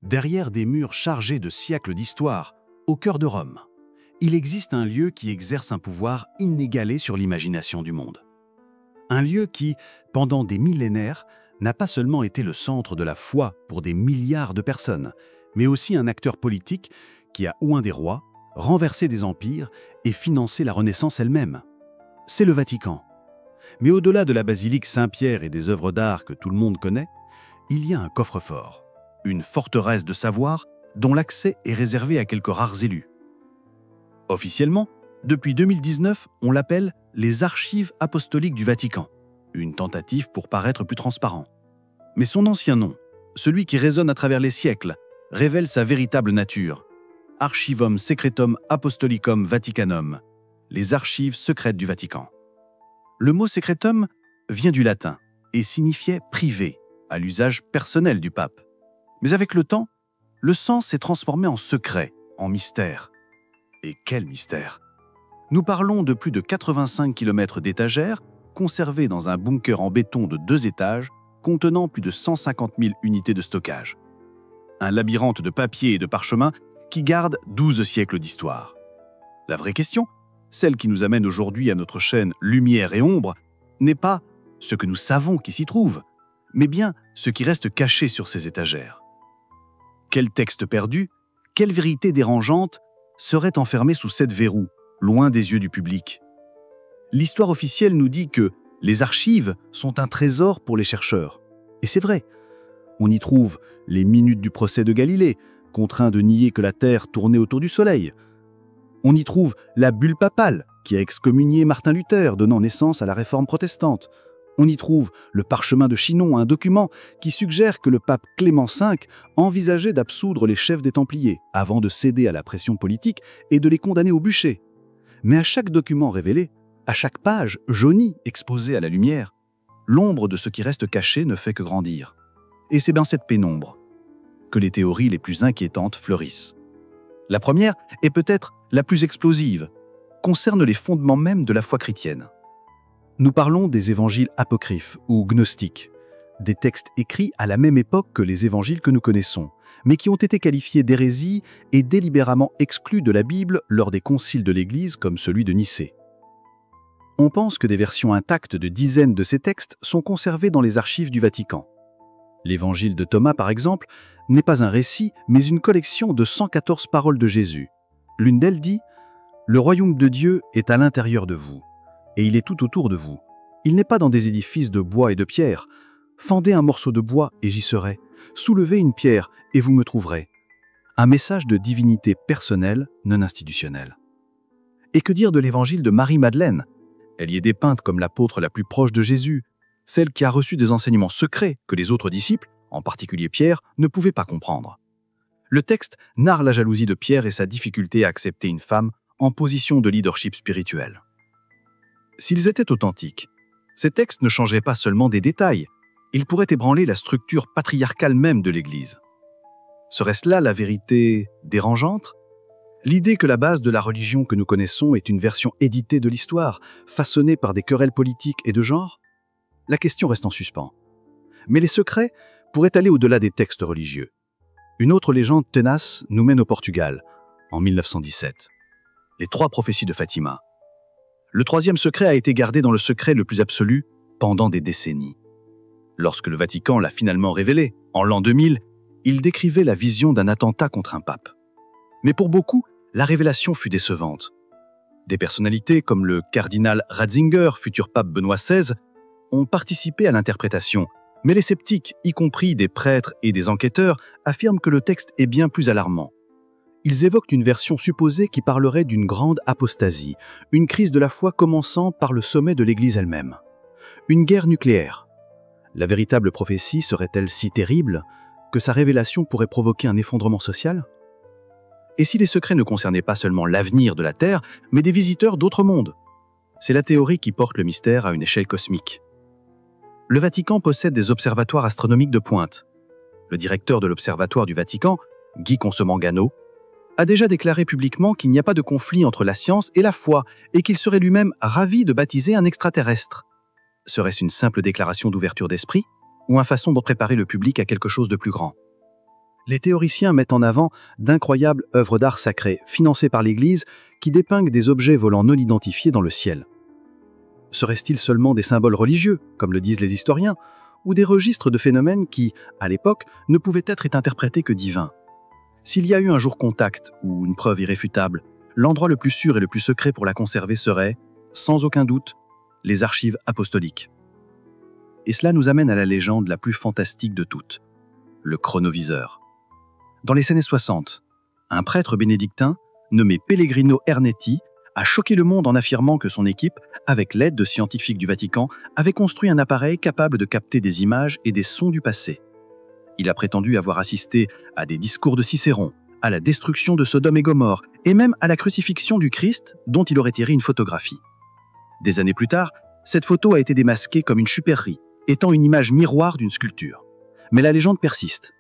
Derrière des murs chargés de siècles d'histoire, au cœur de Rome, il existe un lieu qui exerce un pouvoir inégalé sur l'imagination du monde. Un lieu qui, pendant des millénaires, n'a pas seulement été le centre de la foi pour des milliards de personnes, mais aussi un acteur politique qui a oint des rois, renversé des empires et financé la Renaissance elle-même. C'est le Vatican. Mais au-delà de la basilique Saint-Pierre et des œuvres d'art que tout le monde connaît, il y a un coffre-fort, une forteresse de savoir dont l'accès est réservé à quelques rares élus. Officiellement, depuis 2019, on l'appelle les Archives apostoliques du Vatican, une tentative pour paraître plus transparent. Mais son ancien nom, celui qui résonne à travers les siècles, révèle sa véritable nature. Archivum Secretum Apostolicum Vaticanum, les archives secrètes du Vatican. Le mot secretum vient du latin et signifiait privé, à l'usage personnel du pape. Mais avec le temps, le sens s'est transformé en secret, en mystère. Et quel mystère! Nous parlons de plus de 85 km d'étagères conservées dans un bunker en béton de 2 étages contenant plus de 150 000 unités de stockage. Un labyrinthe de papier et de parchemins qui garde 12 siècles d'histoire. La vraie question, celle qui nous amène aujourd'hui à notre chaîne Lumière et Ombre, n'est pas ce que nous savons qui s'y trouve, mais bien ce qui reste caché sur ces étagères. Quel texte perdu, quelle vérité dérangeante serait enfermée sous 7 verrous, loin des yeux du public? L'histoire officielle nous dit que les archives sont un trésor pour les chercheurs. Et c'est vrai. On y trouve les minutes du procès de Galilée, contraint de nier que la Terre tournait autour du Soleil. On y trouve la bulle papale qui a excommunié Martin Luther, donnant naissance à la réforme protestante. On y trouve le parchemin de Chinon, un document qui suggère que le pape Clément V envisageait d'absoudre les chefs des Templiers avant de céder à la pression politique et de les condamner au bûcher. Mais à chaque document révélé, à chaque page jaunie exposée à la lumière, l'ombre de ce qui reste caché ne fait que grandir. Et c'est dans cette pénombre que les théories les plus inquiétantes fleurissent. La première, et peut-être la plus explosive, concerne les fondements mêmes de la foi chrétienne. Nous parlons des évangiles apocryphes ou gnostiques, des textes écrits à la même époque que les évangiles que nous connaissons, mais qui ont été qualifiés d'hérésie et délibérément exclus de la Bible lors des conciles de l'Église comme celui de Nicée. On pense que des versions intactes de dizaines de ces textes sont conservées dans les archives du Vatican. L'évangile de Thomas, par exemple, n'est pas un récit, mais une collection de 114 paroles de Jésus. L'une d'elles dit « Le royaume de Dieu est à l'intérieur de vous, et il est tout autour de vous. Il n'est pas dans des édifices de bois et de pierre. Fendez un morceau de bois et j'y serai. Soulevez une pierre et vous me trouverez. » Un message de divinité personnelle, non institutionnelle. Et que dire de l'évangile de Marie-Madeleine? Elle y est dépeinte comme l'apôtre la plus proche de Jésus, celle qui a reçu des enseignements secrets que les autres disciples, en particulier Pierre, ne pouvaient pas comprendre. Le texte narre la jalousie de Pierre et sa difficulté à accepter une femme en position de leadership spirituel. S'ils étaient authentiques, ces textes ne changeraient pas seulement des détails, ils pourraient ébranler la structure patriarcale même de l'Église. Serait-ce là la vérité dérangeante? L'idée que la base de la religion que nous connaissons est une version éditée de l'histoire, façonnée par des querelles politiques et de genre? La question reste en suspens. Mais les secrets pourraient aller au-delà des textes religieux. Une autre légende tenace nous mène au Portugal, en 1917. Les 3 prophéties de Fatima. Le 3e secret a été gardé dans le secret le plus absolu pendant des décennies. Lorsque le Vatican l'a finalement révélé, en l'an 2000, il décrivait la vision d'un attentat contre un pape. Mais pour beaucoup, la révélation fut décevante. Des personnalités comme le cardinal Ratzinger, futur pape Benoît XVI, ont participé à l'interprétation, mais les sceptiques, y compris des prêtres et des enquêteurs, affirment que le texte est bien plus alarmant. Ils évoquent une version supposée qui parlerait d'une grande apostasie, une crise de la foi commençant par le sommet de l'Église elle-même. Une guerre nucléaire. La véritable prophétie serait-elle si terrible que sa révélation pourrait provoquer un effondrement social? Et si les secrets ne concernaient pas seulement l'avenir de la Terre, mais des visiteurs d'autres mondes? C'est la théorie qui porte le mystère à une échelle cosmique. Le Vatican possède des observatoires astronomiques de pointe. Le directeur de l'Observatoire du Vatican, Guy Consolmagano, a déjà déclaré publiquement qu'il n'y a pas de conflit entre la science et la foi et qu'il serait lui-même ravi de baptiser un extraterrestre. Serait-ce une simple déclaration d'ouverture d'esprit ou une façon de préparer le public à quelque chose de plus grand? Les théoriciens mettent en avant d'incroyables œuvres d'art sacrées, financées par l'Église, qui dépeignent des objets volants non identifiés dans le ciel. Seraient-ils seulement des symboles religieux, comme le disent les historiens, ou des registres de phénomènes qui, à l'époque, ne pouvaient être interprétés que divins? S'il y a eu un jour contact, ou une preuve irréfutable, l'endroit le plus sûr et le plus secret pour la conserver serait, sans aucun doute, les archives apostoliques. Et cela nous amène à la légende la plus fantastique de toutes, le chronoviseur. Dans les années 60, un prêtre bénédictin, nommé Pellegrino Ernetti, a choqué le monde en affirmant que son équipe, avec l'aide de scientifiques du Vatican, avait construit un appareil capable de capter des images et des sons du passé. Il a prétendu avoir assisté à des discours de Cicéron, à la destruction de Sodome et Gomorrhe, et même à la crucifixion du Christ, dont il aurait tiré une photographie. Des années plus tard, cette photo a été démasquée comme une chuperie, étant une image miroir d'une sculpture. Mais la légende persiste.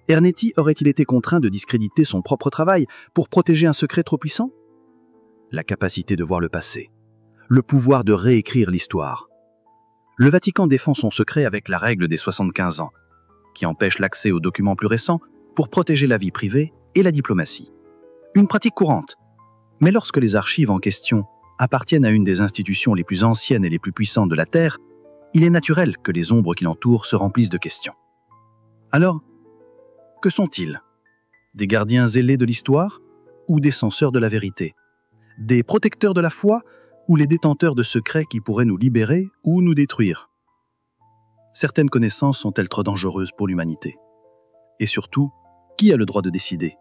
Ernetti aurait-il été contraint de discréditer son propre travail pour protéger un secret trop puissant? La capacité de voir le passé, le pouvoir de réécrire l'histoire. Le Vatican défend son secret avec la règle des 75 ans, qui empêche l'accès aux documents plus récents pour protéger la vie privée et la diplomatie. Une pratique courante. Mais lorsque les archives en question appartiennent à une des institutions les plus anciennes et les plus puissantes de la Terre, il est naturel que les ombres qui l'entourent se remplissent de questions. Alors, que sont-ils? Des gardiens zélés de l'histoire ou des censeurs de la vérité? Des protecteurs de la foi ou les détenteurs de secrets qui pourraient nous libérer ou nous détruire? Certaines connaissances sont-elles trop dangereuses pour l'humanité? Et surtout, qui a le droit de décider?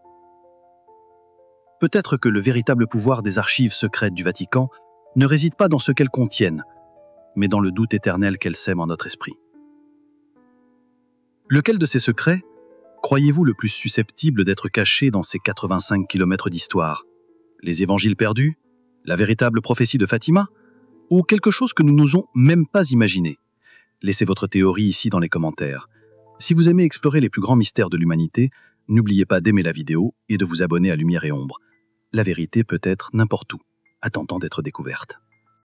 Peut-être que le véritable pouvoir des archives secrètes du Vatican ne réside pas dans ce qu'elles contiennent, mais dans le doute éternel qu'elles sèment en notre esprit. Lequel de ces secrets croyez-vous le plus susceptible d'être caché dans ces 85 kilomètres d'histoire? Les évangiles perdus? La véritable prophétie de Fatima? Ou quelque chose que nous n'osons même pas imaginer? Laissez votre théorie ici dans les commentaires. Si vous aimez explorer les plus grands mystères de l'humanité, n'oubliez pas d'aimer la vidéo et de vous abonner à Lumière et Ombre. La vérité peut être n'importe où, attendant d'être découverte.